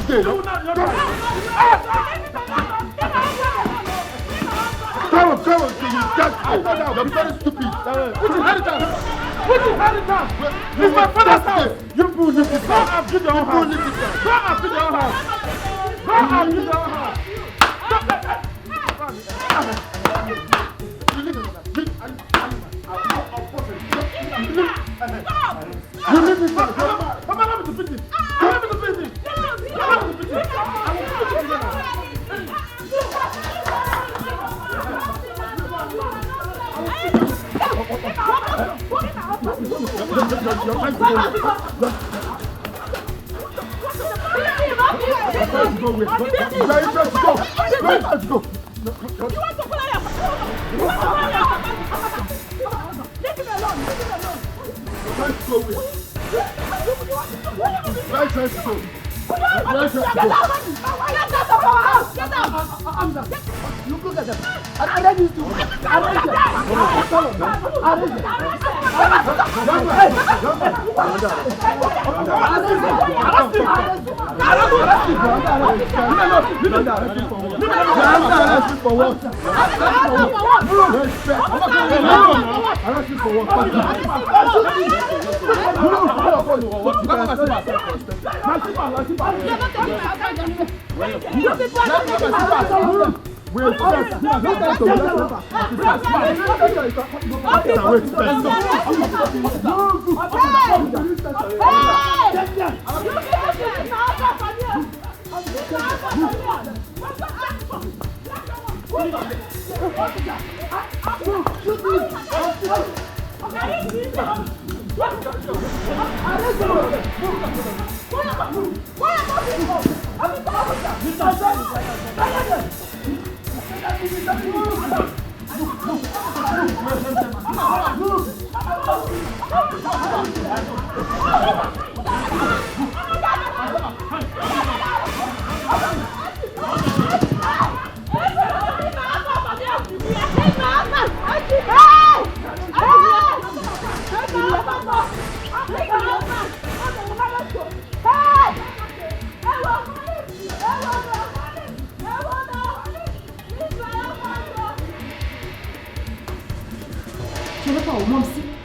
stay. Come on. You're very stupid. Put your hand down. It's my father's house. You fool, leave this house. Go and build your own house. Go and build your own house. You leave this house. Come on, let me to beat him.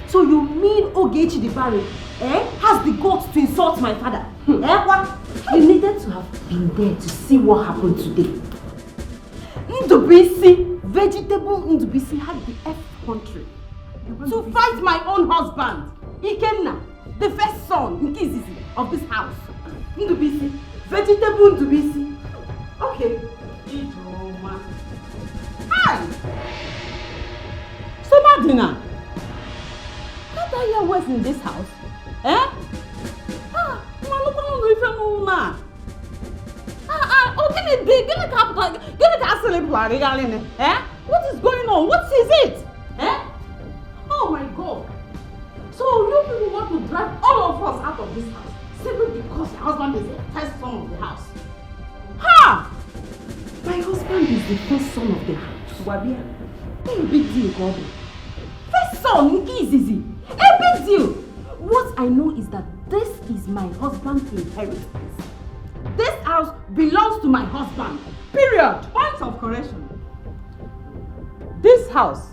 So you mean Ogechi the Barren has the guts to insult my father? What? You needed to have been there to see what happened today. Ndubisi, vegetable Ndubisi had the F country to fight my own husband, Ikenna, the first son, Nkizizi, of this house. Ndubisi, vegetable Ndubisi. Okay. Ijoma. Hi! So Madina, can't I hear words in this house? What is going on? What is it? Oh my God. So you people want to drive all of us out of this house simply because your husband is the first son of the house. Ha! My husband is the first son of the house. Wabia. A big deal, Gobi. First son, easy. A big deal. What I know is that this is my husband's inheritance. This house belongs to my husband. Period. Point of correction. This house,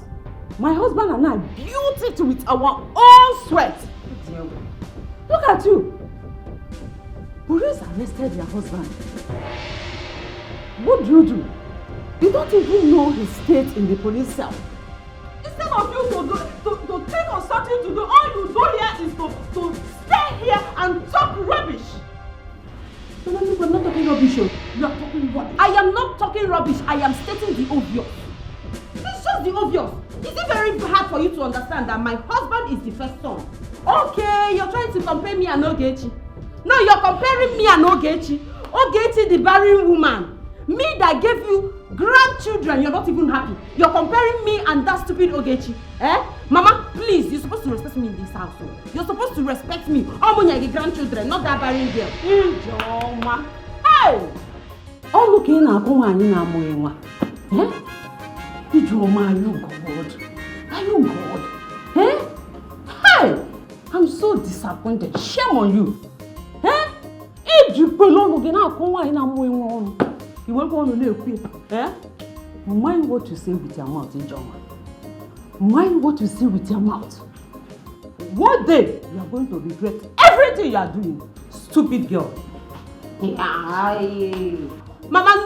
my husband and I built it with our own sweat. Look at you. Police arrested your husband. What do? You don't even know his state in the police cell. Instead of you to think of something to do, all you do here is to stay here and talk rubbish. No, we're not talking rubbish. You are talking rubbish. I am not talking rubbish. I am stating the obvious. It's just the obvious. Is it very hard for you to understand that my husband is the first son? Okay, you're trying to compare me and Ogechi. No, you're comparing me and Ogechi. Ogechi, the barren woman. Me that gave you grandchildren, you're not even happy. You're comparing me and that stupid Ogechi. Mama, please, you're supposed to respect me in this house. You're supposed to respect me. I'm grandchildren, not that barren girl. Ijoma. Hey! Oh, look in our home. Ijoma, are you God? Are you God? Hey! I'm so disappointed. Shame on you. You won't go on to eh? Mind what you say with your mouth, Ijoma. Mind what you say with your mouth. One day, you are going to regret everything you are doing. Stupid girl. Mama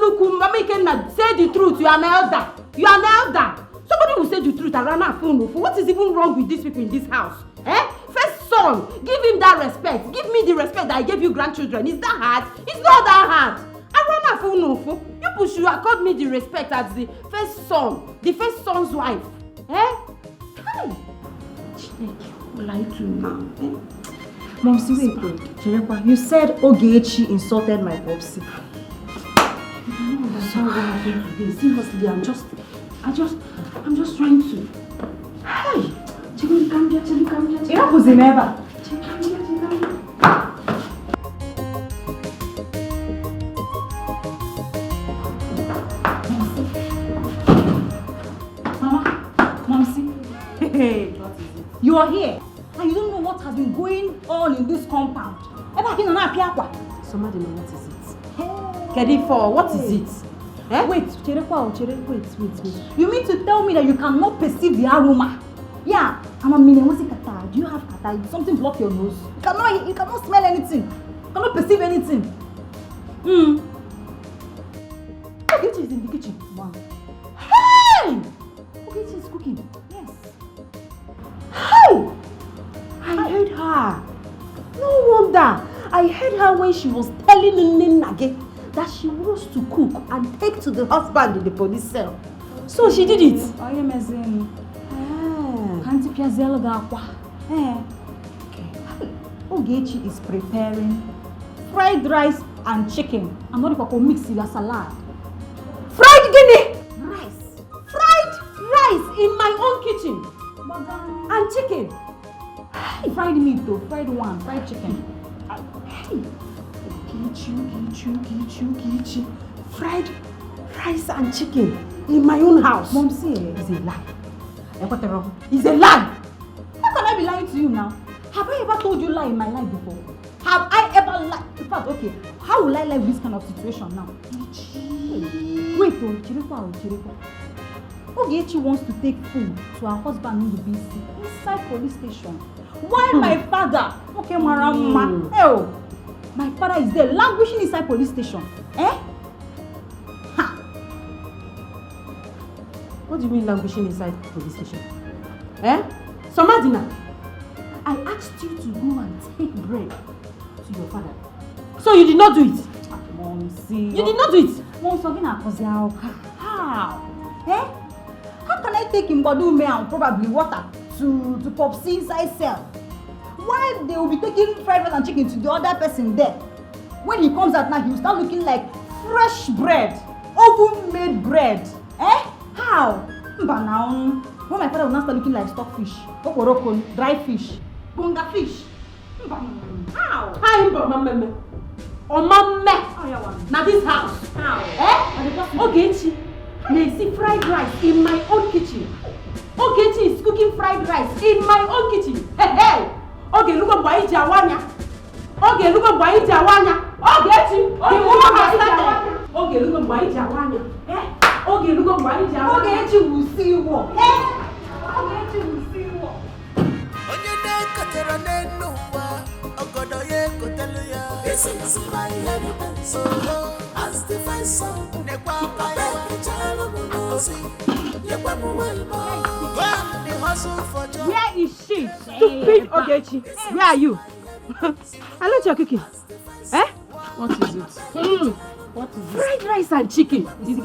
Nuku, Mama Ikenna, say the truth. You are an elder. You are an elder. Somebody will say the truth around our phone. What is even wrong with these people in this house? Eh? First son, give him that respect. Give me the respect that I gave you grandchildren. Is that hard? It's not that hard. Around our phone, you push you accord me the respect as the first son, the first son's wife. Eh? Hey! What are you doing now? Mom, see, wait, Cherekwa, you said Ogechi insulted my popsy. No, that's not what I did today. Seriously, I'm just trying to. Hey! Chili, come here. You know who's in ever? Hey, what is it? You are here, and you don't know what has been going on in this compound. Somebody know what is it? Kedi for what is it? Eh? Wait, wait. You mean to tell me that you cannot perceive the aroma? Yeah, I'm a mini. What's it kata? Do you have kata? Did something block your nose? You cannot smell anything. You cannot perceive anything. Ogechi is in the kitchen. Wow. Hey! Ogechi is cooking. Yes. Hey! I heard her. No wonder. I heard her when she was telling Nage that she wants to cook and take to the husband in the police cell. So she did it. I am as in. Ogechi is preparing fried rice and chicken. I'm not going to mix it with salad. Fried guinea rice. Fried rice in my own kitchen. And chicken. Hey, fried meat though, fried one, fried chicken. Hey, Ogechi. Fried rice and chicken in my own house. Mom, see, it's a lie. It's a lie. How can I be lying to you now? Have I ever told you lie in my life before? Have I ever lied? In fact, okay, how will I lie with this kind of situation now? Wait, Chirikwa. Ogechi wants to take food to her husband in the BC inside police station. While my father, my father is there languishing inside police station. Eh? Ha! What do you mean languishing inside police station? Eh? Somadina, I asked you to go and take bread to your father. So you did not do it? Mom, see. You did not do it? Mom, how? Eh? How can I take him Badu and probably water to Popsy inside cell? Why they will be taking fried rice and chicken to the other person there? When he comes out now, he will start looking like fresh bread, oven-made bread. Eh? How? But now, when my father will now start looking like stockfish, okoroko, dry fish, bonga fish. How? Hi, Mama. Now this house. How? Eh? Ogechi, may see fried rice in my own kitchen. Ogechi is cooking fried rice in my own kitchen. Hey! Okay, look at why Jawanya. Okay, look at why Jawanya. Ogechi, the woman has started. Okay, look at why Jawanya. Eh? Okay, look at why Jawanya. Ogechi will see you walk. Eh? Ogechi will see you walk. This is my inheritance. As the first son, where is she? Stupid Ogechi. Where are you? I let you cooking. Eh? What is it? What is it? Fried rice and chicken. Is it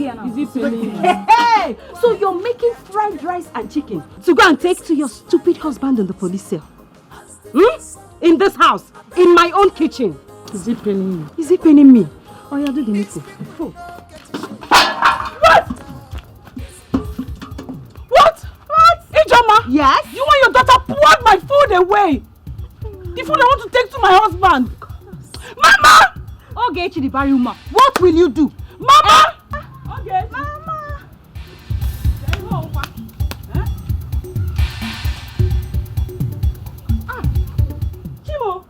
penny? Hey! So you're making fried rice and chicken to go and take to your stupid husband in the police cell? In this house, in my own kitchen. Is it penny? Is it paining me? Oh yeah, do the needful. What? Ijoma? Yes? You and your daughter poured my food away. The food I want to take to my husband. Mama! Ogechi the Baruma, what will you do? Mama! Okay, Mama! Chimo,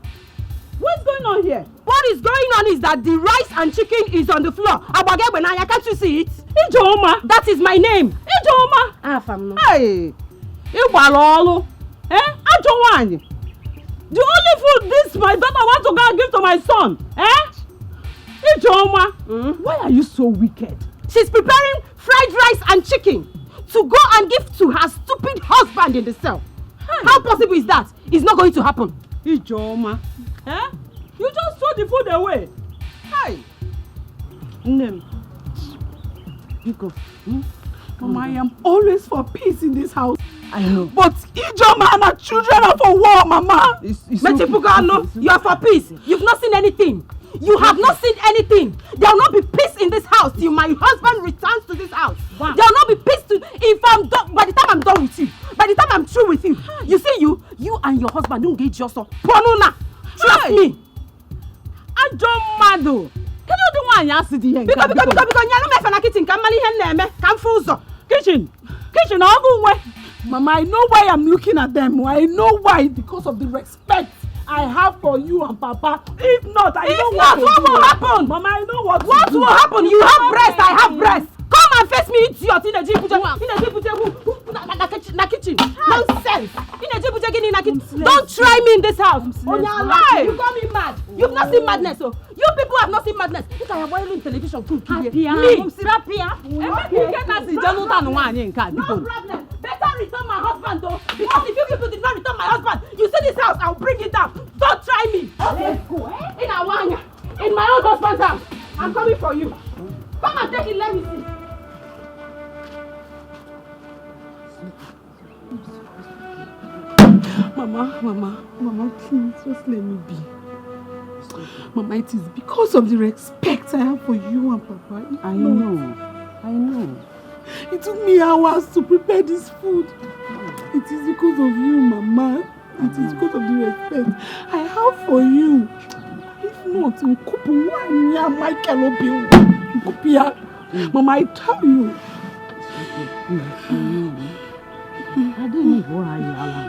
what's going on here? What is going one is that the rice and chicken is on the floor. Can't you see it? Ijoma. That is my name. Ijoma. Hey. The only food this my daughter wants to go and give to my son. Ijoma. Why are you so wicked? She's preparing fried rice and chicken to go and give to her stupid husband in the cell. How possible is that? It's not going to happen. Ijoma. You just throw the food away. Hey. Name. You go. Mama, I am always for peace in this house. I know. But Ijoma and her children are for war, Mama. You are for peace. You've not seen anything. You have not seen anything. There will not be peace in this house till my husband returns to this house. Wow. There will not be peace if I'm done. By the time I'm done with you, by the time I'm through with you, you see you and your husband don't engage yourself. Trust me. I don't mad. Can you do one yes the because you know me kitchen can mali hen can full kitchen all go way. Mama, I know why I'm looking at them. I know why, because of the respect I have for you and Papa. If not, what will happen? Mama, I know what will happen. You have breast, I have breast. Come and face me, idiot. In a kitchen. Nonsense. Don't try me in this house. On your life. You got me mad. You've not seen madness. So you people have not seen madness. Look, I am watching television. Me. No problem. Better return my husband though. Because if you people did not return my husband, you see this house, I'll bring it down. Don't try me. Let's go. In Awanya. In my own husband's house. I'm coming for you. Come and take it, let me see. Mama, please, just let me be. Mama, it is because of the respect I have for you and Papa. I know. It took me hours to prepare this food. It is because of you, Mama. It is because of the respect I have for you. If not, Mama, I tell you. I don't know why you are.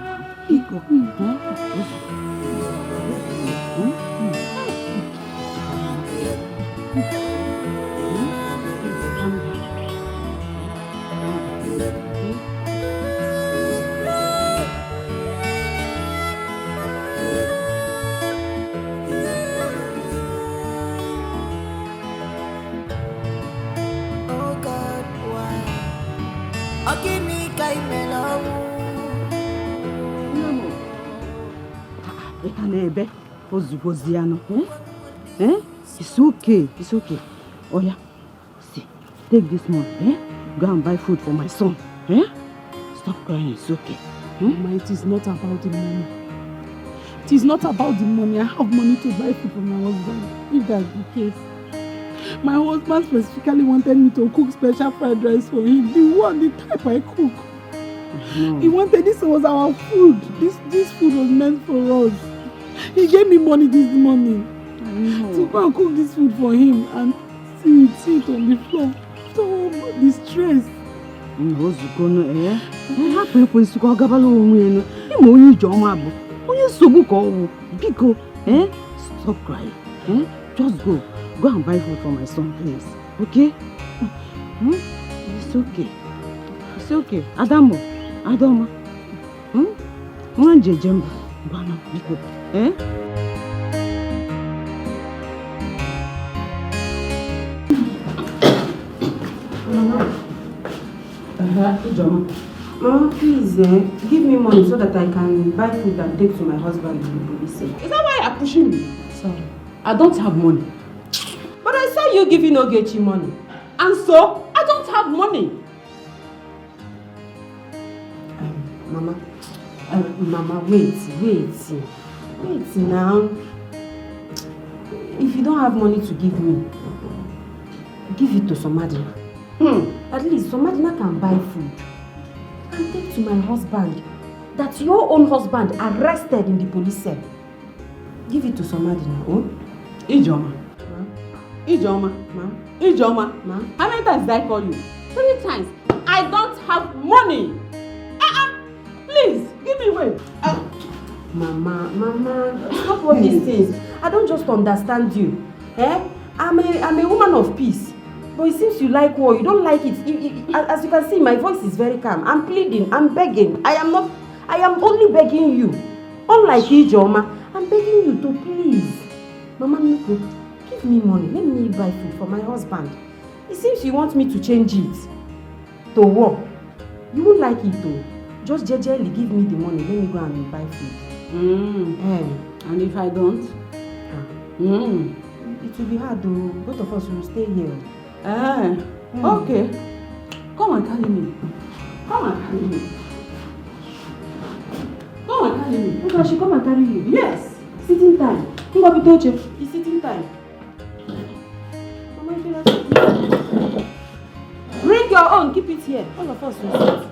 It's okay. Oh yeah. See, take this money. Go and buy food for my son. Stop crying. It's okay. Mama, it is not about the money. It is not about the money. I have money to buy food for my husband. If that's the case. My husband specifically wanted me to cook special fried rice for him. The type I cook. He wanted, this was our food. This food was meant for us. He gave me money this morning to go and cook this food for him and see it on the floor. So the stress. Stop crying. Just go and buy food for my son, please. Okay? It's okay. Adamo. Jemba. Bana, biko. Mama, please, give me money so that I can buy food and take to my husband in the police. Is that why you're pushing me? Sorry, I don't have money. But I saw you giving Ogechi money. And so, I don't have money. Mama, wait now. If you don't have money to give me, give it to somebody. At least somebody can buy food and take to my husband. That's your own husband arrested in the police cell. Give it to somebody now. Ijoma. Ma? How many times did I call you? 3 times. I don't have money. Please, give me way. Mama, stop all these things. I don't just understand you. Eh? I'm a woman of peace. But it seems you like war. You don't like it. As you can see, my voice is very calm. I'm pleading. I'm begging. I am only begging you. Unlike Ijoma, I'm begging you to please. Mama Nico, give me money. Let me buy food for my husband. It seems you want me to change it to war. You won't like it though. Just gently give me the money. Let me go and buy food. And if I don't? It will be hard though. Both of us will stay here. Okay. Come and carry me. Come and carry me. Come and carry me. Okay, I should come and carry you. Yes. Sitting time. It's sitting time. Mama, bring your own. Keep it here. All of us will sit.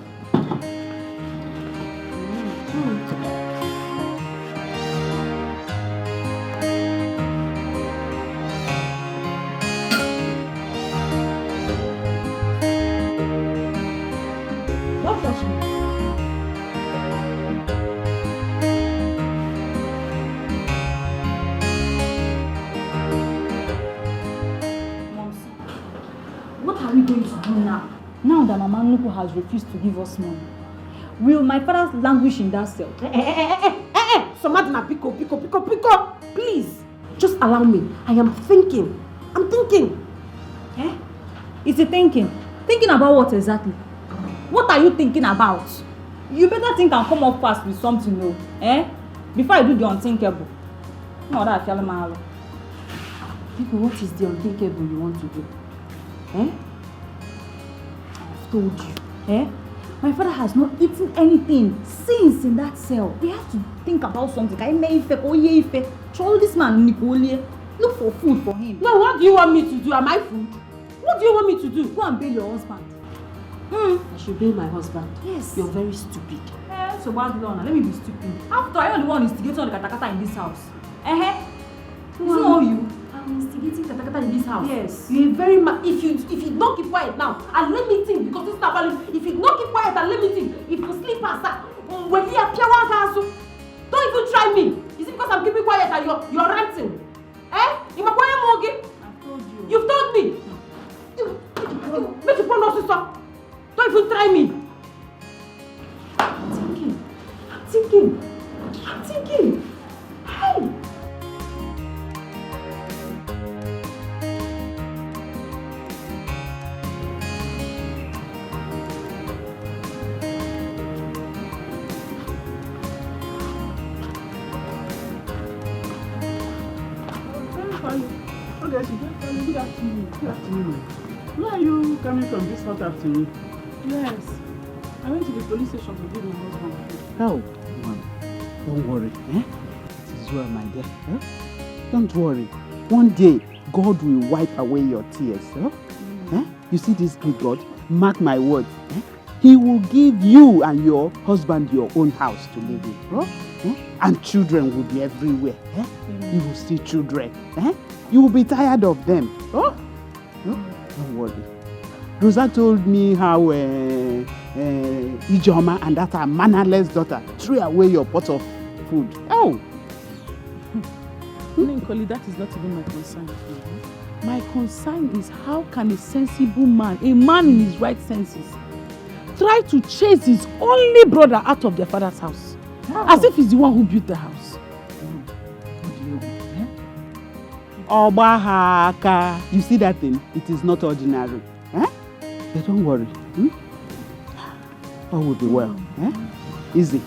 What are we going to do now? Now that Mama Nuku has refused to give us money, will my father languish in that cell? Somadina, pico. Please, just allow me. I am thinking. I'm thinking. Is he thinking? Thinking about what exactly? What are you thinking about? You better think and come up fast with something, no? Before I do the unthinkable. No, that I feel my Pico, what is the unthinkable you want to do? I've told you. My father has not eaten anything since in that cell. We have to think about something. Show this man Nicole. Look for food for him. No, what do you want me to do? Am I food? What do you want me to do? Go and bail your husband. I should bail my husband. Yes. You're very stupid. So bad, Lorna. Let me be stupid. After all, you're the one instigating the katakata in this house. It's not you. I'm instigating katakata in this house. Yes. You're very mad. If you don't keep quiet now, and let me think, because this is not valid. If you don't keep quiet and let me think, if you sleep past that, when you appear one castle, don't even try me. Is it because I'm keeping quiet and you're ranting? You are quiet, Mogi? I've told you. You've told me. Make your phone also stop. Don't even try me. I'm thinking. Hey! Good afternoon. Where are you coming from this hot afternoon? Yes. I went to the police station to give my husband. Oh, man. Don't worry. It is well, my dear. Don't worry. One day, God will wipe away your tears. You see this great God? Mark my words. He will give you and your husband your own house to live in. And children will be everywhere. You will see children. You will be tired of them. Don't worry. Rosa told me how Ijoma and that her mannerless daughter threw away your pot of food. Ninkoli, that is not even my concern. My concern is how can a sensible man, a man in his right senses, try to chase his only brother out of their father's house? As if he's the one who built the house. Obahaka. You see that thing? It is not ordinary. But don't worry. All will be well. Easy.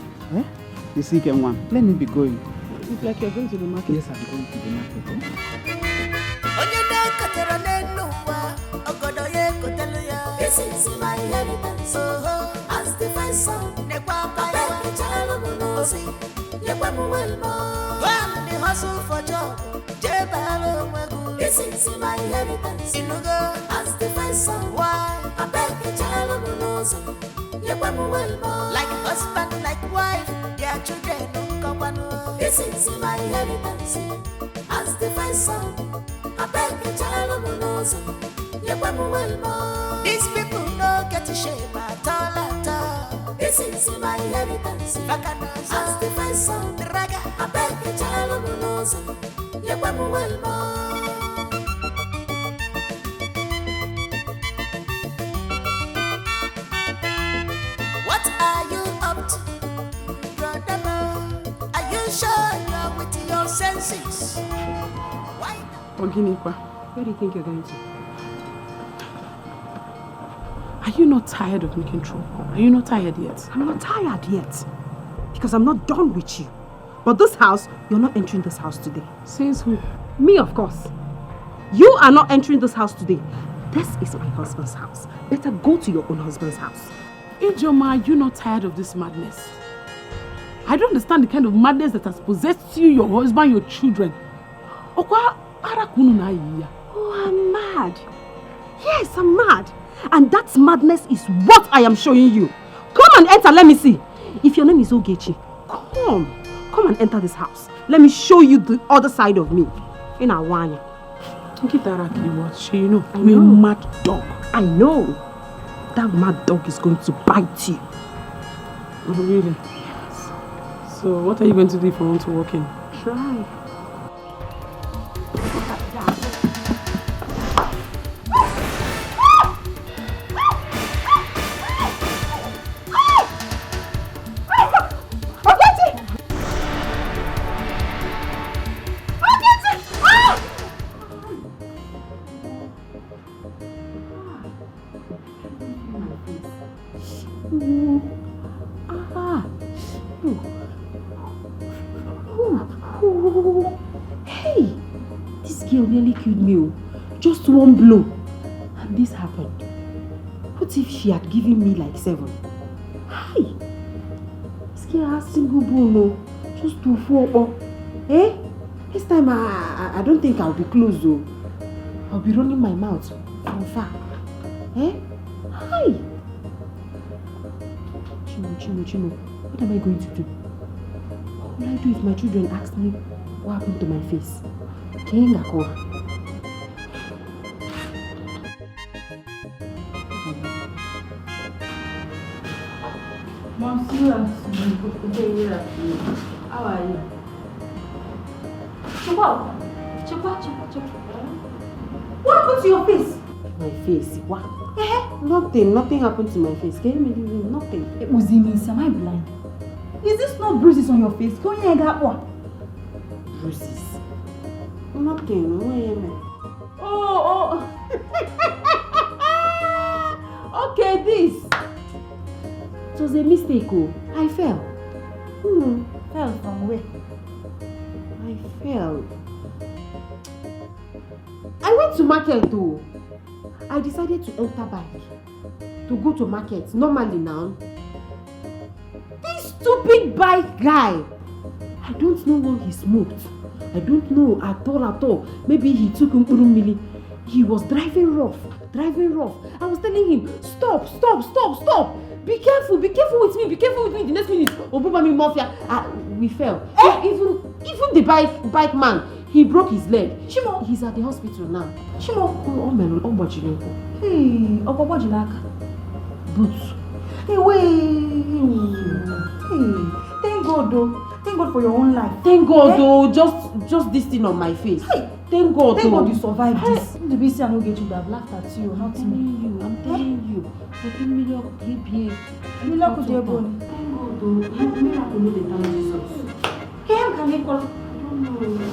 The second one. Let me be going. It's like you're going to the market. Yes, I'm going to the market. This is my inheritance. As the first son, when the hustle for job, this is my inheritance. As the first son, why? I beg a child like husband, like wife, their children come on. This is my inheritance. As the first son, I beg a child. These people don't get to shame at all. This is my inheritance. As the first son, I beg a child. Oginipa. Where do you think you're going to? Are you not tired of making trouble? Are you not tired yet? I'm not tired yet. Because I'm not done with you. But this house, you're not entering this house today. Says who? Me, of course. You are not entering this house today. This is my husband's house. Better go to your own husband's house. Ijoma, are you not tired of this madness? I don't understand the kind of madness that has possessed you, your husband, your children. Oh, I'm mad. Yes, I'm mad. And that madness is what I am showing you. Come and enter, let me see. If your name is Ogechi, come and enter this house. Let me show you the other side of me. In Awanya. You know, I'm a mad dog. I know. That mad dog is going to bite you. Oh, really? Yes. So what are you going to do if you want to walk in? Try. Hey, this girl nearly killed me. Just one blow. And this happened. What if she had given me like 7? Hey, this girl has single bone. Just 2, 4. Eh? This time I don't think I'll be close though. I'll be running my mouth from far. Eh? Hi. Chimo, what am I going to do? What will I do if my children ask me what happened to my face? Mom, how are you? Chukwa. What happened to your face? My face? What? Nothing happened to my face. Can you imagine? Nothing. Uzimi, am I blind? Is this not bruises on your face? Go and get what? Bruises? Nothing. Oh. Okay, this. It was a mistake. I fell. Fell from where? I fell. I went to market though. I decided to enter bike to go to market. Normally now, this stupid bike guy, I don't know what he smoked. I don't know at all. Maybe he took mili. He was driving rough. I was telling him, stop. Be careful with me. The next minute, Obubami Mafia, we fell. Even the bike man, he broke his leg. Shimo, he's at the hospital now. Shimo, Hey, boots. Hey, wait. Hey, thank God though. Thank God for your own life. Thank God though, just this thing on my face. Hey, thank God you survived this. The BC and Ogechi would have laughed at you, not me. I'm telling you. Thank God though. Miracle no dey thank Jesus. Can you call? I don't know.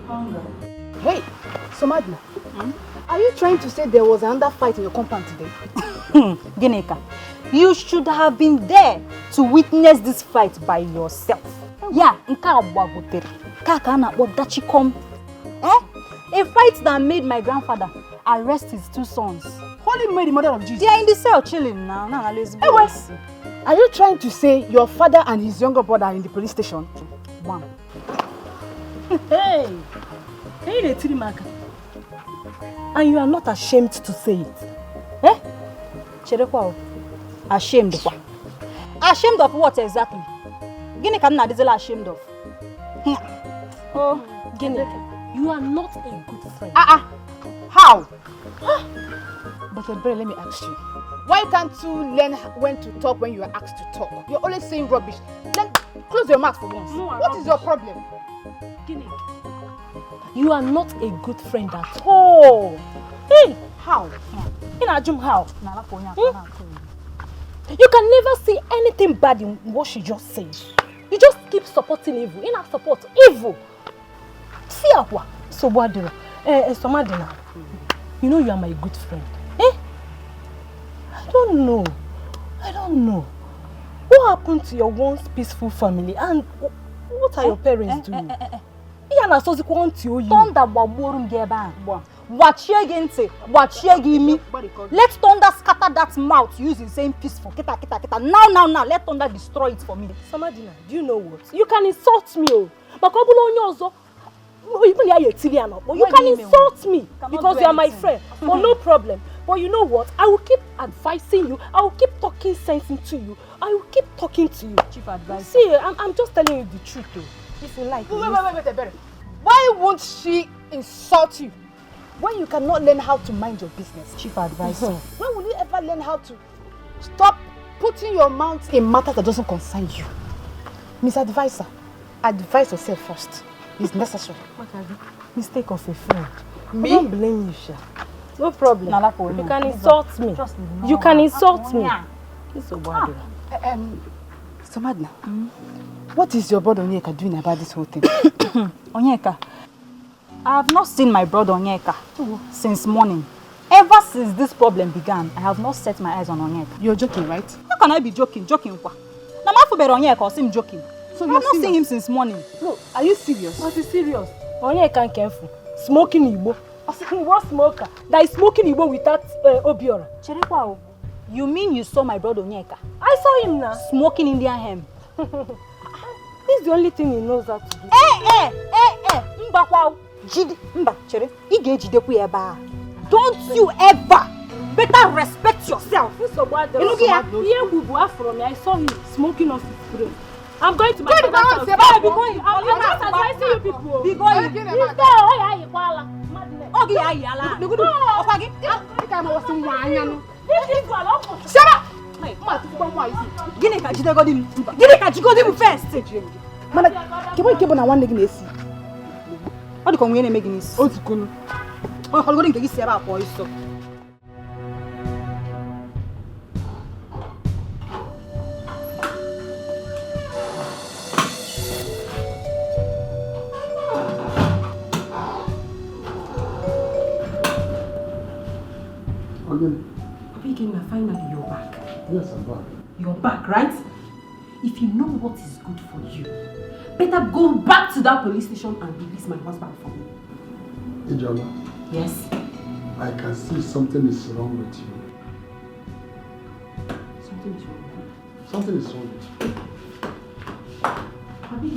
Mama. Hey, Somadi, are you trying to say there was another fight in your compound today? Gineka, you should have been there to witness this fight by yourself. Yeah, a fight that made my grandfather arrest his 2 sons. Holy Mary, Mother of Jesus. They are in the cell chilling now. Are you trying to say your father and his younger brother are in the police station? One. Hey, and you are not ashamed to say it. Eh? Ashamed. Ashamed of what exactly? Gineka na dizela ashamed of. oh, Gineka, you are not a good friend. How? But brother, let me ask you. Why can't you learn when to talk when you are asked to talk? You're always saying rubbish. Then close your mouth for once. What is your problem? Gineka, you are not a good friend at all. Hey, how? In Ajum, how? You can never see anything bad in what she just said. You just keep supporting evil. You not support evil. See Aqua. So what do you? You know you are my good friend. Eh? I don't know. What happened to your once peaceful family and what are your parents doing? Thunder baborum geba. Watch ye gente, watch ye gimme. Let thunder scatter that mouth using saying peaceful. Kita. Now, let thunder destroy it for me. Samadina, do you know what? You can insult me, oh. You can insult me because you are my friend. But no problem. But you know what? I will keep advising you. I will keep talking sense into you. I will keep talking to you. Chief advice. See, I'm just telling you the truth, though. If you like. Wait. Why won't she insult you when you cannot learn how to mind your business? Chief advisor. When will you ever learn how to stop putting your mouth in matters that doesn't concern you? Miss Advisor, advise yourself first. It's necessary. Mistake of a friend. Me? I don't blame you, Sha. No problem. You can insult me. You can insult me. It's so bad. Samadna, what is your brother Onyeka doing about this whole thing? Onyeka, I have not seen my brother Onyeka since morning. Ever since this problem began, I have not set my eyes on Onyeka. You're joking, right? How can I be joking? Joking what? Now my for Onyeka or seem joking. So I have not seen him since morning. No, are you serious? What is serious? Onyeka careful. Smoking Igbo. What smoker? That is smoking Igbo without Obiora. Cherekwa. You mean you saw my brother Onyeka? I saw him now. Smoking Indian hemp. This is the only thing he knows how to do. Mbakwa. Jide. Mba, chere. Ige jide ku eba. Don't you ever better respect yourself. Look here. Here we go from me. I saw him smoking off his brain. I'm going to my father's house. Be going. I'm just advising you people. Be going. He's there. Oh yeah, you call. Okay, yeah. Look. Okay. Shut up! Gini ka jide go first. Mana, kebo na one leg na-esi. Ọ dị ka onwe na-eme gini isi. Otukunu. Ọ họlgodi nke gị si ebe a pụọ iso. Finally, you're back. Yes, I'm back. You're back, right? If you know what is good for you, better go back to that police station and release my husband for me. Ijoma. Yes? I can see something is wrong with you. Something is wrong with you. Something is wrong with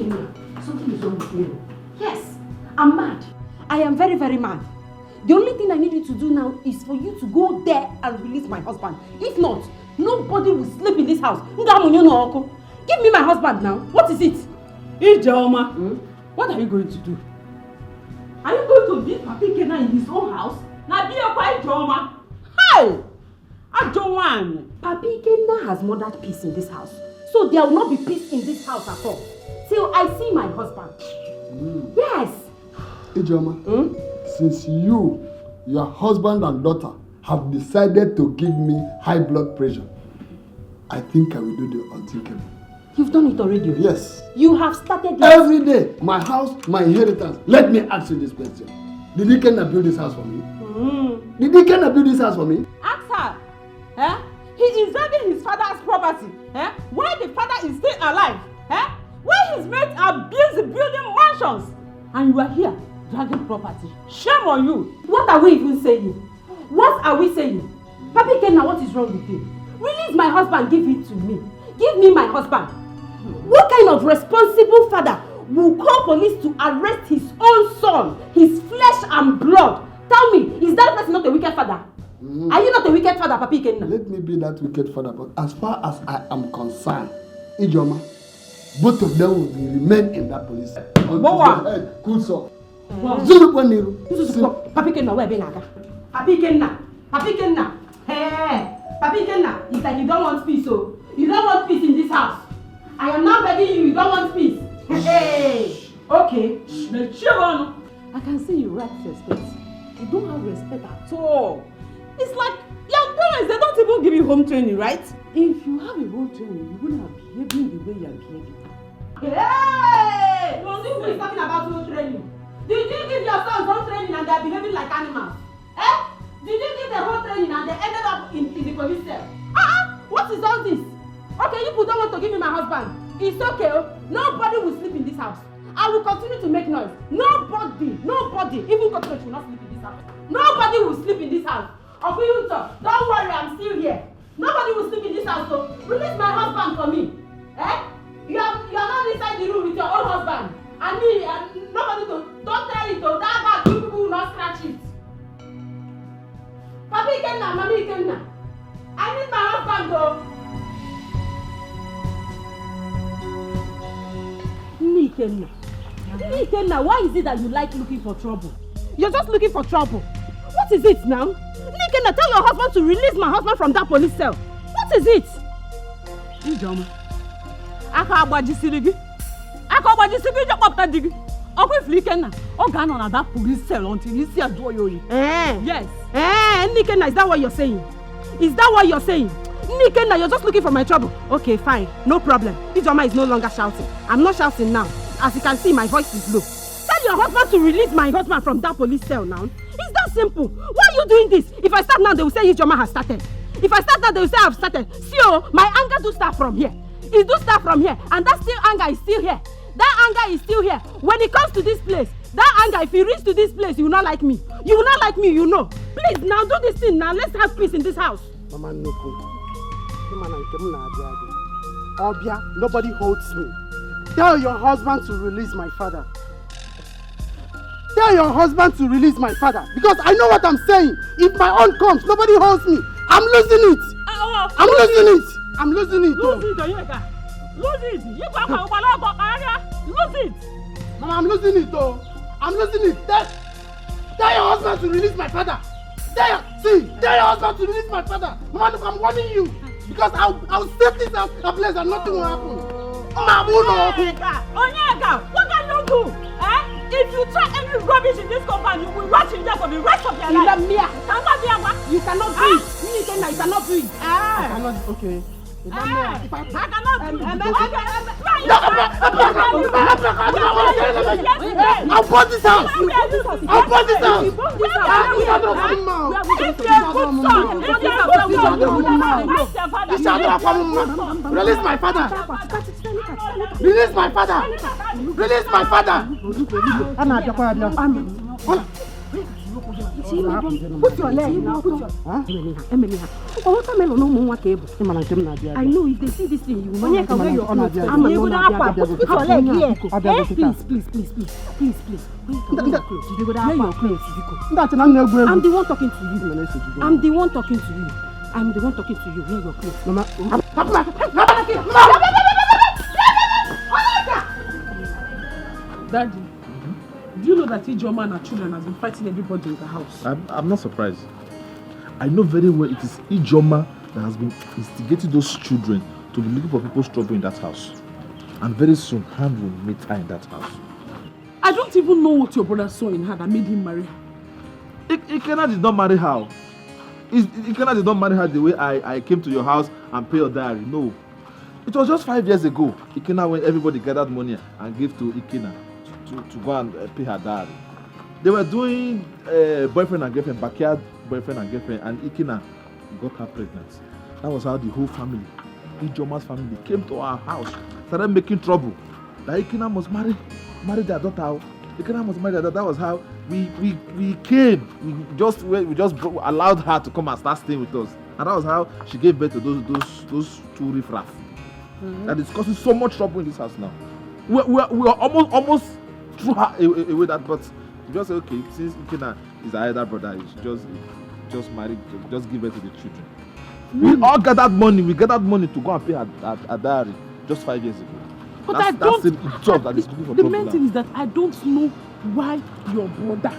you. Something is wrong with you. Yes, I'm mad. I am very, very mad. The only thing I need you to do now is for you to go there and release my husband. If not, nobody will sleep in this house. Give me my husband now. What is it? Ijoma, what are you going to do? Are you going to beat Papi Kena in his own house? Now be a quiet Ijoma. Hi! Ajowan. Papi Kena has murdered peace in this house. So there will not be peace in this house at all. Till I see my husband. Yes. Ijoma. Since you, your husband and daughter have decided to give me high blood pressure, I think I will do the unthinkable. You've done it already? Yes. You have started Every day, my house, my inheritance. Let me ask you this question. Did he cannot build this house for me? Did he cannot build this house for me? Ask her. He is driving his father's property. While the father is still alive. While his mates are busy building mansions. And you are here. Dragging property. Shame on you. What are we even saying? What are we saying? Papi Kena, what is wrong with you? Release my husband, give it to me. Give me my husband. What kind of responsible father will call police to arrest his own son, his flesh and blood? Tell me, is that person not a wicked father? Are you not a wicked father, Papi Kena? Let me be that wicked father, but as far as I am concerned, Ijoma, both of them will remain in that police. Until their head cools off. Papi Kena, where be naga? Papi Kena. Hey, Papi Kena, it's like you don't want peace, so you don't want peace in this house. I am now begging you, you don't want peace. Hey, okay. The children, I can see you lack respect. You don't have respect at all. It's like your parents, they don't even give you home training, right? If you have a home training, you wouldn't have behaving the way you are behaving. Hey! Who is talking about home training? Did you give your sons home training and they are behaving like animals? Eh? Did you give them home training and they ended up in the police cell? What is all this? Okay, you people don't want to give me my husband. It's okay. Nobody will sleep in this house. I will continue to make noise. Nobody, even cockroach will not sleep in this house. Nobody will sleep in this house. Don't worry, I'm still here. Nobody will sleep in this house, so release my husband for me. Eh? You are not inside the room with your own husband. And me, and nobody don't tell it, that bag, you people will not scratch it. Papi Ikenna, Mami Ikenna. I need my husband though. Ikenna, why is it that you like looking for trouble? You're just looking for trouble. What is it now? Ikenna, tell your husband to release my husband from that police cell. What is it? Ijoma. Aka agbajisiri gi. Aka agbajisiri jo popta digi. Okwe fli Ikenna. O ga no na that police cell until you see aduo yoyi. Yes. Ikenna, is that what you're saying? Is that what you're saying? Ikenna, you're just looking for my trouble. Okay, fine. No problem. Ijoma is no longer shouting. I'm not shouting now. As you can see, my voice is low. Tell your husband to release my husband from that police cell now. It's that simple. Why are you doing this? If I start now, they will say Ijoma has started. If I start now, they will say I've started. See, my anger do start from here. It do start from here. And that still anger is still here. That anger is still here. When it comes to this place, that anger, if you reach to this place, you will not like me. You will not like me, you know. Please, now do this thing now. Let's have peace in this house. Mama, Obia, nobody holds me. Tell your husband to release my father. Tell your husband to release my father. Because I know what I'm saying. If my own comes, nobody holds me. I'm losing it. I'm losing it. I'm losing it. Lose it. Lose it. Lose it. Mama, I'm losing it though. I'm losing it. Tell your husband to release my father. Tell your husband to release my father. Mama, look, I'm warning you. Because I'll save this house a place and nothing will happen. Onyeka, what can you do? If you try any rubbish in this compound, you will rot in there for the rest of your life. You cannot breathe. You cannot breathe. I cannot, okay. I cannot I'll burn this house. I'll burn this house. Release my father. Release my father. Release my father. Put your leg now. Put your I know if they see this thing, you will not wear your clothes. Put your leg here. Please. Wear your clothes. I'm the one talking to you. I'm the one talking to you. Wear your clothes. Mama. Daddy, do you know that Ijoma and her children has been fighting everybody in the house? I'm not surprised. I know very well it is Ijoma that has been instigating those children to be looking for people's trouble in that house. And very soon, hand will meet her in that house. I don't even know what your brother saw in her that made him marry her. Ikenna did not marry her. Ikenna did not marry her the way I came to your house and pay your diary. No. It was just 5 years ago, Ikenna, when everybody gathered money and gave to Ikenna to go and pay her diary. They were doing boyfriend and girlfriend, backyard boyfriend and girlfriend, and Ikenna got her pregnant. That was how the whole family, Ijoma's family, came to our house, started making trouble. That Ikenna must marry their daughter. Ikenna must marry their daughter. That was how we came. We just allowed her to come and start staying with us. And that was how she gave birth to those two riffraff. That is causing so much trouble in this house now. We are almost threw her away that, but we just say, okay, since Ikenna is her elder brother, you should just marry, just give her to the children. We all gathered money. We gathered money to go and pay her diary just 5 years ago. But that's the job that is looking for the trouble main now. thing is that I don't know why your brother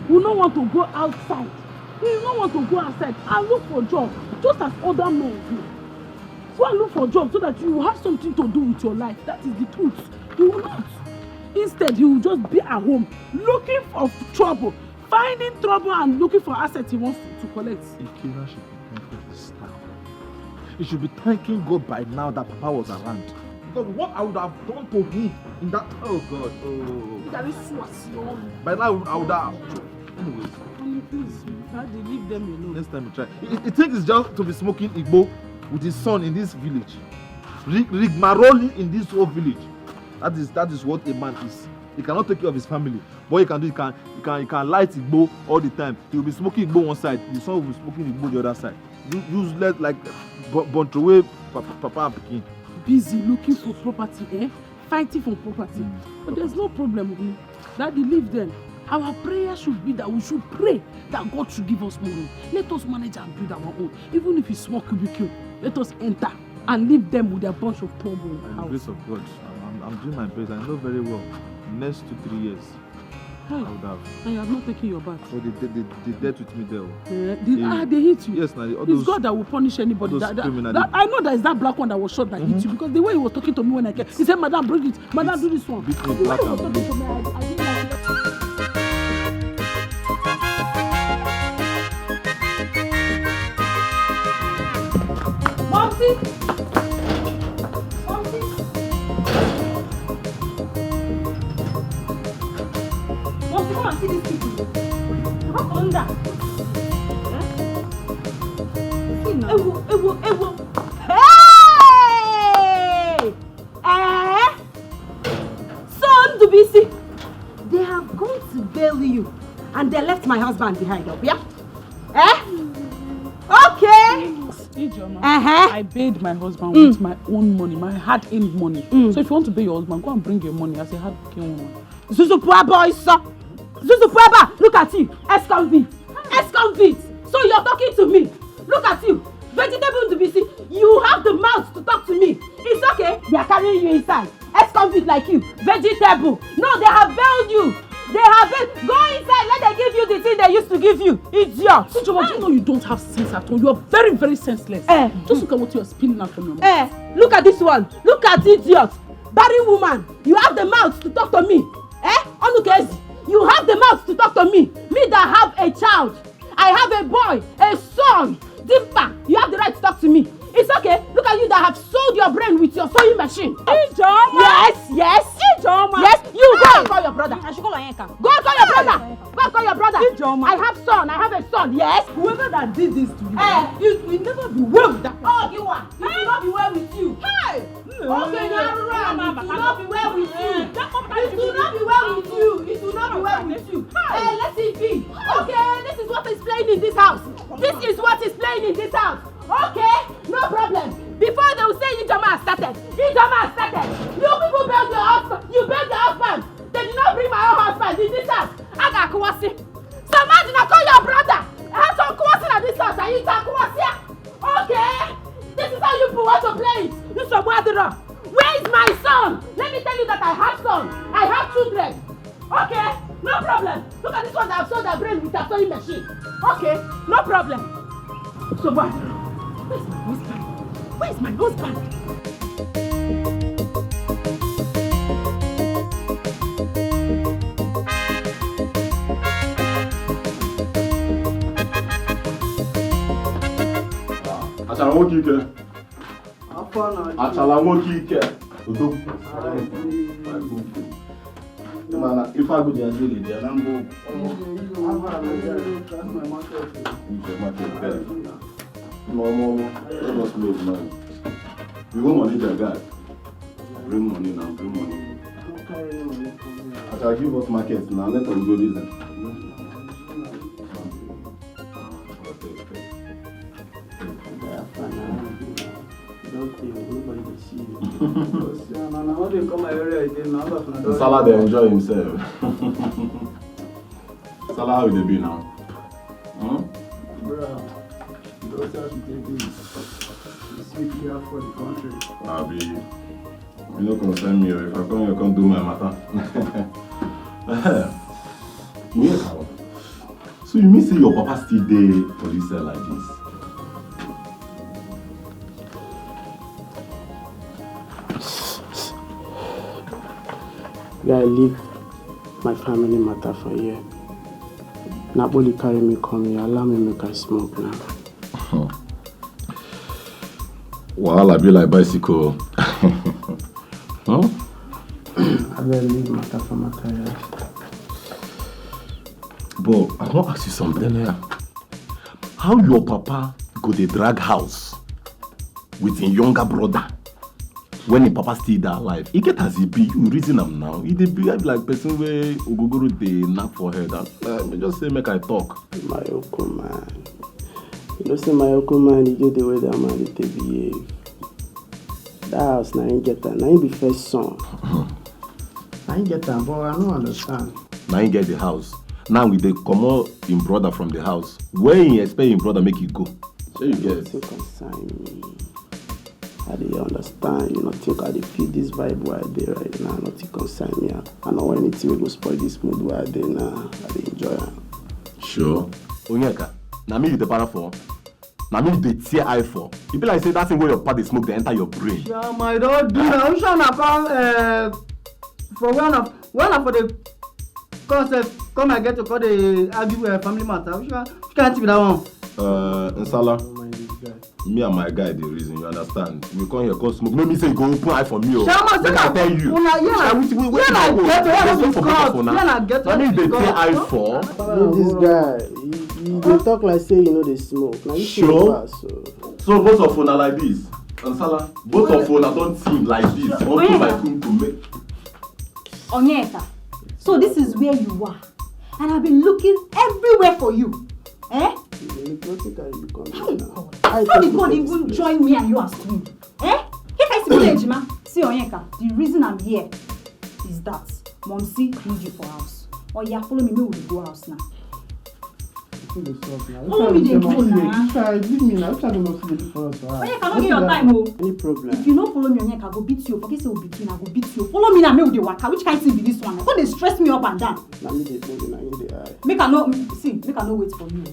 will not want to go outside. He will not want to go outside and look for a job, just as other men do. Go and look for a job so that you will have something to do with your life. That is the truth. He will not. Instead, he will just be at home looking for trouble, finding trouble and looking for assets he wants to collect. Ikenna should be thankful this time. He should be thanking God by now that Papa was around. Because what I would have done to him in that, oh God, oh. By now I would have. Anyways. Mommy, please, Daddy, leave them alone. Next time we try. He thinks it's just to be smoking Igbo with his son in this village. Rigmaroli in this whole village. That is what a man is. He cannot take care of his family. What he can do, he can light Igbo all the time. He will be smoking Igbo one side, the son will be smoking Igbo the other side. Useless like Bontroué, Papa and Pikin. Busy looking for property, eh? Fighting for property. But there's no problem with me. Daddy, leave them. Our prayer should be that we should pray that God should give us more room. Let us manage and build our own. Even if it's small cubicle, let us enter and leave them with a bunch of trouble in the house. By the grace of God, I'm doing my best. I know very well. Next 2-3 years, hey, I would have. And you have not taken your bath. Oh, they dealt with me there. They hit you. Yes, now it's God that will punish anybody. I know that is that black one that was shot that hit you, because the way he was talking to me when I came, he said, "Madam, bring it. Madam, do this one." Beat me black and blue. I didn't like it. Momsy! Come and see these people. Up under. Ewo. Hey! Son Dubisi, they have gone to bail you, and they left my husband behind up, yeah? Okay. Ijeoma, I paid my husband with my own money, my hard-earned money. So if you want to pay your husband, go and bring your money as a hard-working woman. Zuzupua boy, sir. Zuzupua, look at you. Ex-convict. So you're talking to me. Look at you. Vegetable to be seen. You have the mouth to talk to me. It's okay. They are carrying you inside. Ex-convict like you. Vegetable. No, they have bailed you. Go inside. Let them give you the thing they used to give you. Idiot. Ijeoma, do you know you don't have sense at all? You are very, very senseless. Just look at what you are spilling out from your mouth. Look at this one. Look at idiot. Barren woman. You have the mouth to talk to me. Onukezi. You have the mouth to talk to me. Me that have a child. I have a boy, a son. Dimpa, you have the right to talk to me. It's okay. Look at you that have sold your brain with your sewing machine. Ijeoma. Yes. Ijeoma. Yes, you go and call your brother. I should call Onyeka. Go and call your brother. Go and call your brother. Ijeoma. I have a son. Yes. Whoever that did this to you, it will never be well with that person. Oh, you are. It will not be well with you. Hey! Okay, now run. It will not be well with you. It will not be well with you. It will not be well with you. Let it be. Okay, this is what is playing in this house. Okay, no problem. Before they will say Ijeoma started. You people beg your husband. You beg your husband. They did not bring my own husband in this house. I got Kuwasi. So imagine I call your brother. I have some Kuwasi at this house. And you talk Kuwasi. Okay. This is how you people want to play it. This is Mwadira. Where is my son? Let me tell you that I have son. I have children. Okay, no problem. Look at this one that I've sold their brain with a sewing machine. Okay, no problem. So what? Where's my husband? Achala nwoke ike. Achala nwoke ike. Udo. Mana ife agụ ji azụ ile na mbụ. No, let us close now. We want money, dear guy. Bring money now, bring money. I shall give us market now, let us go listen. The Salah they enjoy himself. Salah, how will they be now? For the country. Abi, you don't concern me. If I come, you can't do my matter. So you mean say your papa still there for this cell like this? Yeah, I leave my family matter for here. Napoli carry me come here, allow me make I smoke now. Wahala be like bicycle. better leave matter for my career. But I want to ask you something here. How your papa go to drag house with his younger brother when his papa still there alive? He get as he be, you reason him now. He dey behave like person where Ogogoro dey knock for head. And just say make I talk. My uncle man. You know say my uncle man, he get the way that man dey behave. That house now ain't get that. Now he be first son. I ain't get that, but I don't understand. Now he get the house. Now we dey comot him brother from the house. Where he expect him brother make he go? So you get. Nothing concern me. I dey understand. You know, think I dey feel this vibe where I dey right now. Nothing concern me. I know anything will go spoil this mood where I dey now. I dey enjoy it. Sure. Onyeka, now me you dey para for. Now me you dey tear eye for. You be like say that thing where your papa dey smoke dey enter your brain. Yeah, my dog do now. I'm sure na come for one of the concept. Come and get to call the argue family matter. Which can't be that one? Nsala. Me and my guy the reason you understand. You come here, come smoke. No me say you go open eye for me. Shama, I tell you. Now me they tear eye for. This guy, he dey talk like say you know they smoke. Now you sure. So both of una like this. Nsala, both of una don't seem like this. Want to my cream to make. Onyeka, so this is where you are, and I've been looking everywhere for you. Eh? How did God even join me and you as twin? Eh? See, Onyeka, the reason I'm here is that Momsi need you for house. Or yeah, follow me, we will go house now. Follow me, they go now. Leave me now. Try to not sleep for us. Onyeka, don't get your time, oh. Any problem? If you don't follow me, Onyeka, I go beat you. Forget say we between, I go beat you. Follow me now, me with the waka. Which kind of thing be this one? Don't they stress me up and down? Now me they hold now in the eye. Make I no wait for you.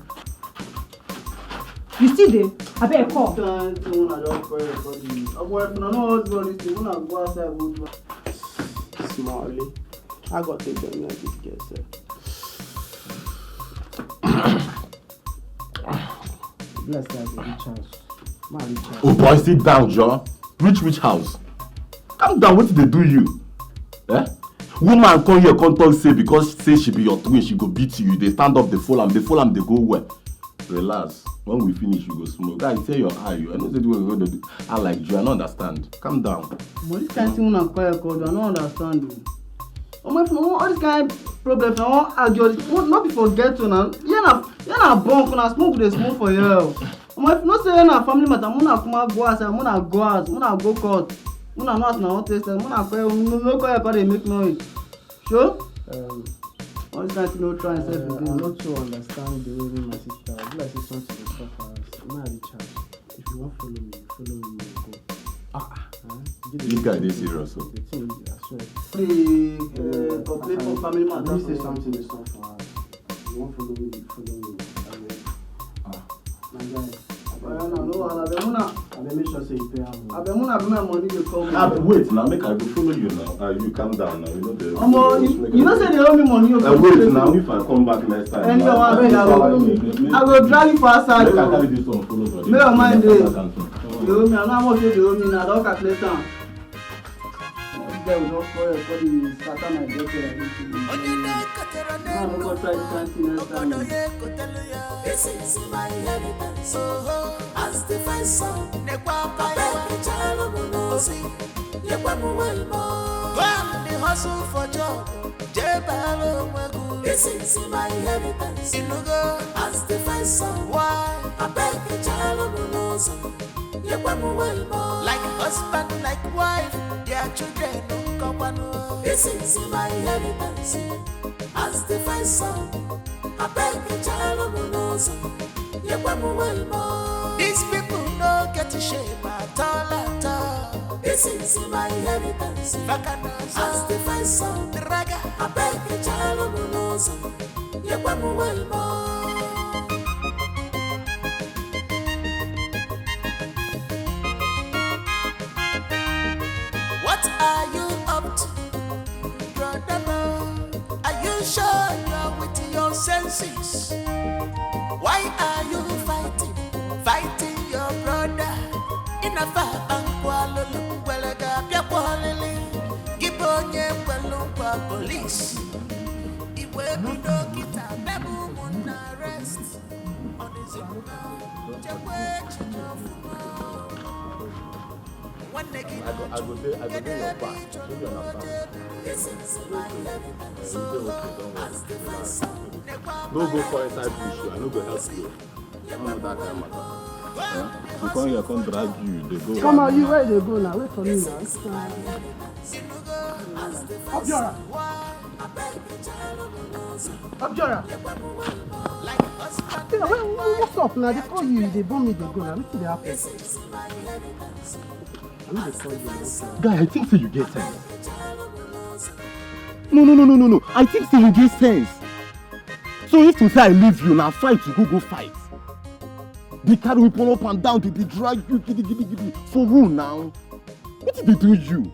You still there? I better call. Smallly. I got to take them like this girl, sir. Bless that rich house. My rich house. Oh boy, sit down, Joe. Which house? Calm down, what did they do you? Eh? Woman come here, come talk say because say she be your twin, she go beat you. They stand up, they fall am, they go where? Relax. When we finish, you go smoke. Guy, tell your eye. You. I know that you going to do. I like you. I don't understand. Calm down. But this kind of thing I don't understand. All this kind of problems, I want argue. Not before get to now. You na bunk. When I smoke, they smoke for you. If not say na family matter, I'm gonna come go outside. I'm gonna go out. I'm gonna go court. I'm gonna not now taste. I'm gonna call. No call. They make noise. Sure. All this kind of thing, no try and say. I not to understand the way my sister. I feel like it's something to suffer us. I'm not rich house. If you want follow me, go. This guy is serious. So. The thing is, I swear. Complain for family matter. Let me say something to suffer us. You want follow me. My guy. I make sure say you pay her money. My money will come. Wait now, make I go follow you now. You calm down now. You know the. You know say they owe me money. Wait now, if I come back next time. And I will drag you for outside. Make I carry this one follow. Make your mind dey. They owe me. I know how much they owe me now. Don't calculate am. This guy will not spoil for the scatter my daughter. I'm going to try to find This is my inheritance. As the first son, I beg the child of Munosi. The hustle for job. This is my inheritance. As the first son, I beg the child of Munosi. Like husband, like wife, their children don't come on. This is my inheritance. As the first son, I beg the child of Munosi. These people don't get to shame at all. This is my inheritance. As the first son, I beg the child of Munosi. What are you up to, brother? Are you sure you're with your senses? Why are you fighting your brother? In a far and quality, well, I got your quality. Give on your well, police. It will be no guitar, babu won't arrest. On the zipper, just wait to know. When they give I go there your back. So you understand. this is my evidence. No go for inside bush. I no go help you. I don't know that kind of matter. Yeah? You come here, come drag you. They go. Come on, you where they go now? Wait for me now. Abjora. Abjora. What's up now? They call you, they bomb me, they go now. What's the happen? Guy, I think so you get sense. No. I think so you get sense. So if to say I leave you now, fight you go fight. They carry weapon up and down, they drag you, giddy. For who now? What did they do you?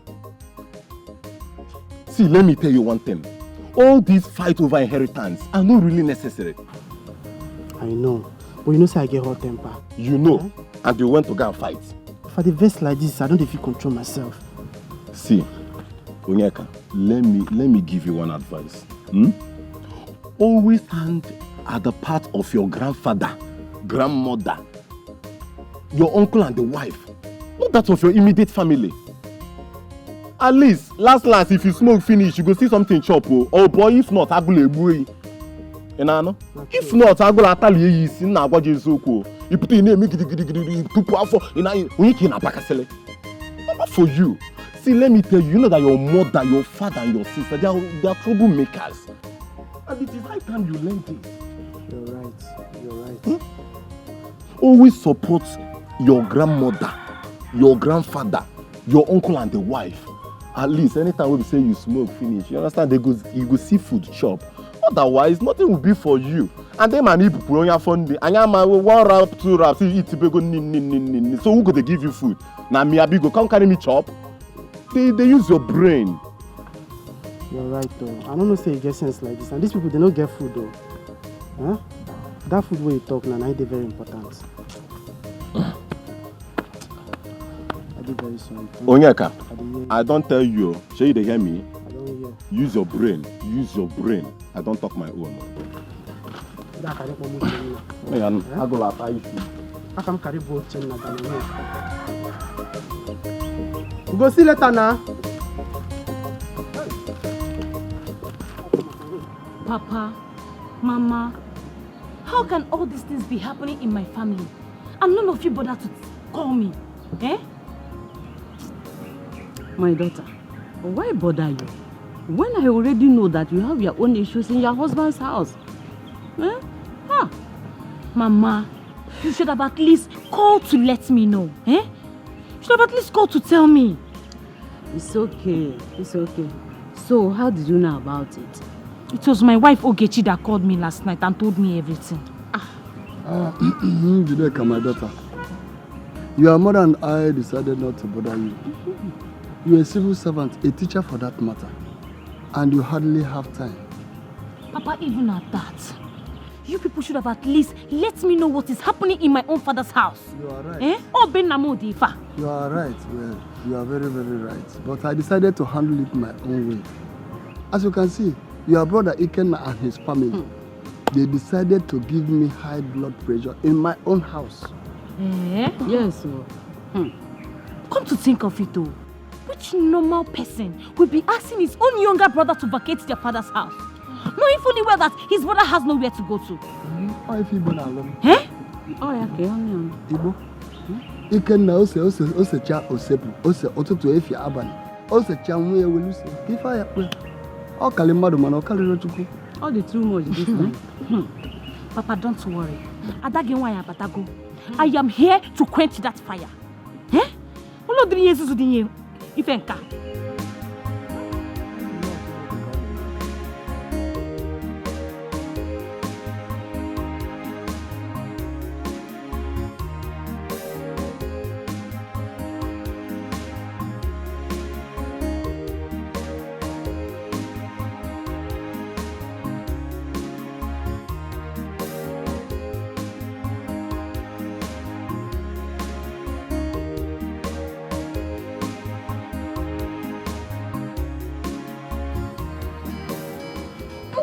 See, let me tell you one thing. All these fight over inheritance are not really necessary. I know, but you know say I get hot temper. You know, and you went to go and fight. For the vest like this, I don't even control myself. See, Onyeka, let me give you one advice. Always stand at the part of your grandfather, grandmother, your uncle and the wife, not that of your immediate family. At least, last, if you smoke finish, you go see something chop. Oh boy, if not, I go boy. If not, I go atali yi sin na agwa Jesu. You put in name gidi tupu afọ when you can abakasele. Not for you. See, let me tell you, you know that your mother, your father, and your sister, they are troublemakers. And it is high time you learn this. You're right. Always support your grandmother, your grandfather, your uncle and the wife. At least anytime we say you smoke finish, you understand, you go see food chop. Otherwise, nothing will be for you. And then man, people put on your phone. And I'm one wrap, 2 wraps. You eat go nin. So who go they give you food? Now me abi go come carry me chop. They use your brain. You're right though. I don't know say you get sense like this. And these people they don't get food though. Huh? That food where you talk now, they very important. I did very sorry. Onyeka, I don't tell you. Shall you hear me? I don't hear. Use your brain. I don't talk my own. I go like I can carry both chain na we go see later now. Papa, Mama, how can all these things be happening in my family and none of you bother to call me? Eh? My daughter, why bother you? When I already know that you have your own issues in your husband's house. Eh? Huh? Mama, you should have at least called to let me know. Eh? You should have at least called to tell me. It's okay. So, how did you know about it? It was my wife Ogechi that called me last night and told me everything. Judeka, my daughter, your mother and I decided not to bother you. You're a civil servant, a teacher for that matter, and you hardly have time. Papa, even at that, you people should have at least let me know what is happening in my own father's house. You are right. Eh? Oh, Ben Namo Difa. You are right. Well, you are very, very right. But I decided to handle it my own way. As you can see, your brother Ikenna and his family, they decided to give me high blood pressure in my own house. Eh? Yes. Come to think of it though, which normal person would be asking his own younger brother to vacate their father's house, knowing fully well that his brother has nowhere to go to? Or if Igbo na alone. Eh? Oh, yeah, okay, Igbo. Ikenna ose cha osepu, ose otutu efi abani. Ose cha nwe ewelu se. Kifa ya kwe. O kali mmadụ mana o kaliro chukwu. All the too much this time. Papa, don't worry. Adagenwa batago. I am here to quench that fire. Eh? Olo diri yesu dinye ifenka.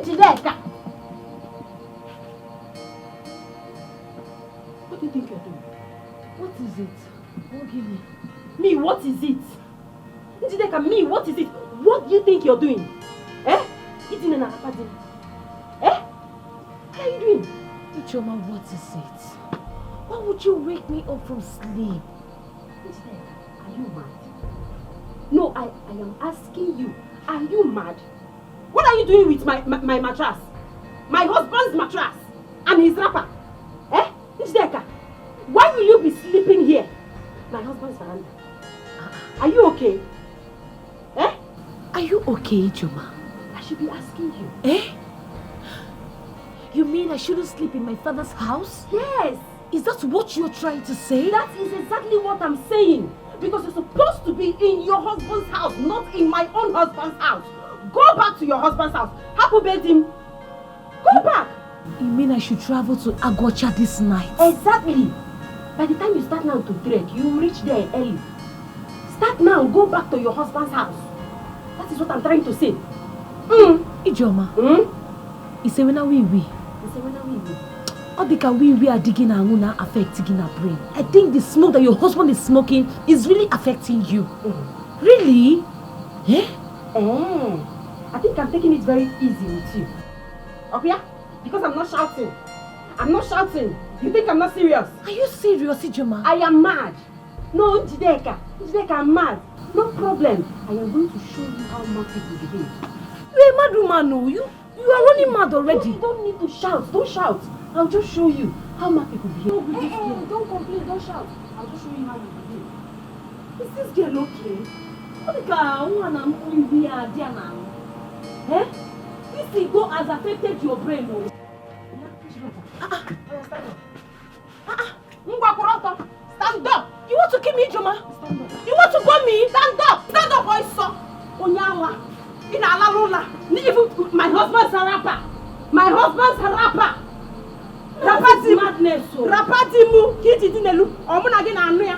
Njideka! What do you think you're doing? What is it? Don't give me. Me, what is it? Njideka, me, what is it? What do you think you're doing? Eh? Eating an apathy. Eh? What are you doing? Ichoma, what is it? Why would you wake me up from sleep? Njideka, are you mad? No, I am asking you. Are you mad? What are you doing with my mattress? My husband's mattress and his wrapper? Eh? Njideka, why will you be sleeping here? My husband's veranda. Are you okay? Eh? Are you okay, Ichoma? I should be asking you. Eh? You mean I shouldn't sleep in my father's house? Yes. Is that what you're trying to say? That is exactly what I'm saying. Because you're supposed to be in your husband's house, not in my own husband's house. Go back to your husband's house. Happy bedtime. Go back. You mean I should travel to Agwacha this night? Exactly. By the time you start now to trek, you will reach there early. Start now, go back to your husband's house. That is what I'm trying to say. Ijoma. Isewena we. Isewena we. Odika we are digging and affecting our brain. I think the smoke that your husband is smoking is really affecting you. Really? Eh? I think I'm taking it very easy with you. Okay? Because I'm not shouting. I'm not shouting. You think I'm not serious? Are you serious, Ijoma? I am mad. No, Njideka. Njideka, I'm mad. No problem. I am going to show you how mad people behave. You're a mad woman, no? You are running mad already. You don't need to shout. Don't shout. I'll just show you how mad people behave. Don't complain, don't shout. I'll just show you how you behave. Is this girl okay? Eh? This thing go has affected your brain. Stand up! You want to kill me, Joma? You want to burn me? Stand up! Stand up, boy, son! Onyawa! In Alalula! Even my husband's a rapper! My husband's a rapper! Rapati madness! Rapati mu! Kiti dinelu! Omunagin anuya!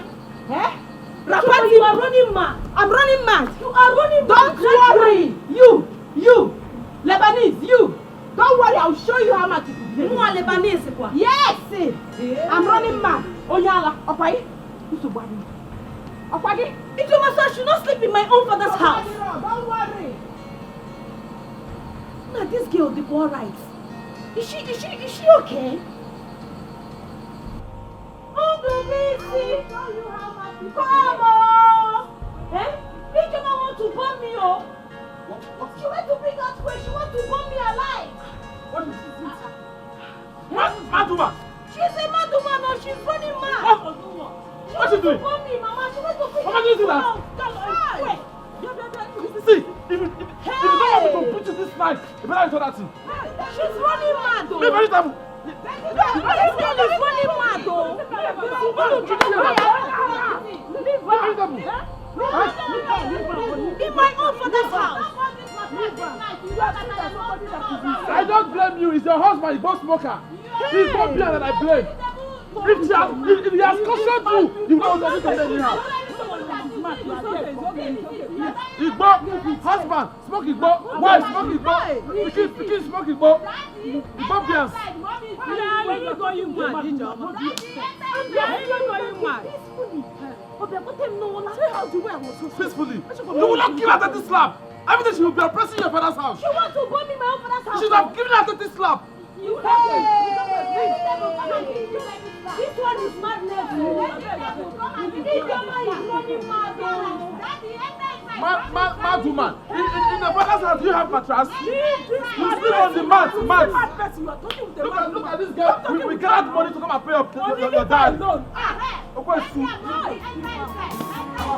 Eh? Rapati, you are running mad! I'm running mad! You are running mad! Don't worry! You! Lebanese, you! Don't worry, I'll show you how much you can do. Lebanese, quoi? Yes! I'm running mad! Oyala, Okwai? Okwagi? Ijoma, I should not sleep in my own father's house. Don't worry. Now this girl is alright. Is she okay? Oh, baby, show you how much you come on! Eh? Ijoma want to burn me, oh. What? She went to bring us where she wants to burn me alive. What is this? Mad woman! She's a mad woman, no, she's running mad. What's she doing? Mama, she wants to bring Mama, do you see that? See, if you don't want me to put you this night, you better do that thing. She's running mad, though. This girl is running mad, though. In my own father's house. I don't blame you. It's your husband. He's both smoker. He's both beer that I blame. If he has cautioned you, you know that you can let me out. Igbo, husband, smoke Igbo, wife, smoke Igbo, pikin smoke Igbo, Igbo beers. Peacefully. You will not give her that slap. Every day she will be oppressing your father's house. She wants to burn me my own father's house. She should have given her that slap. This one is madness. Mad woman. In the father's house, you have mattress. You sleep on the mat. Look at this girl. We cannot money to come and pay your dad.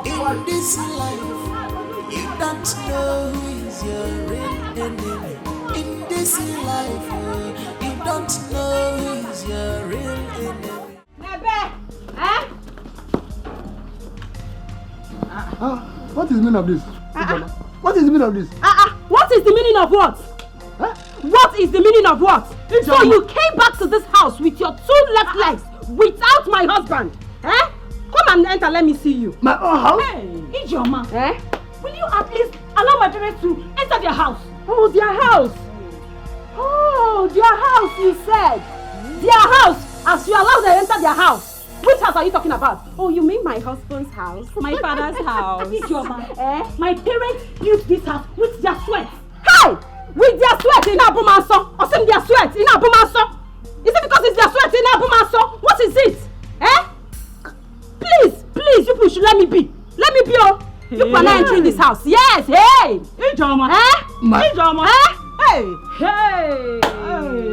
In this life, you don't know who is your real enemy. In this life, you don't know who is your real enemy. What is the meaning of this? What is the meaning of this? What is the meaning of what? What is the meaning of what? So you came back to this house with your two left legs without my husband? Eh? Come and enter, let me see you. My own house? Hey, Ijoma. Eh? Will you at least allow my parents to enter their house? Oh, their house? Oh, their house, you said. Their house, as you allow them enter their house. Which house are you talking about? Oh, you mean my husband's house? My father's house? My parents built this house with their sweat. Hi! With their sweat in Abumaso. Or some their sweat in Abumaso. Is it because it's their sweat in Abumaso? What is it? Please, you people should let me be. Let me be, oh. You people are not entering this house. Yes, hey! Ijoma. Ijoma. Ijoma. Hey! Hey!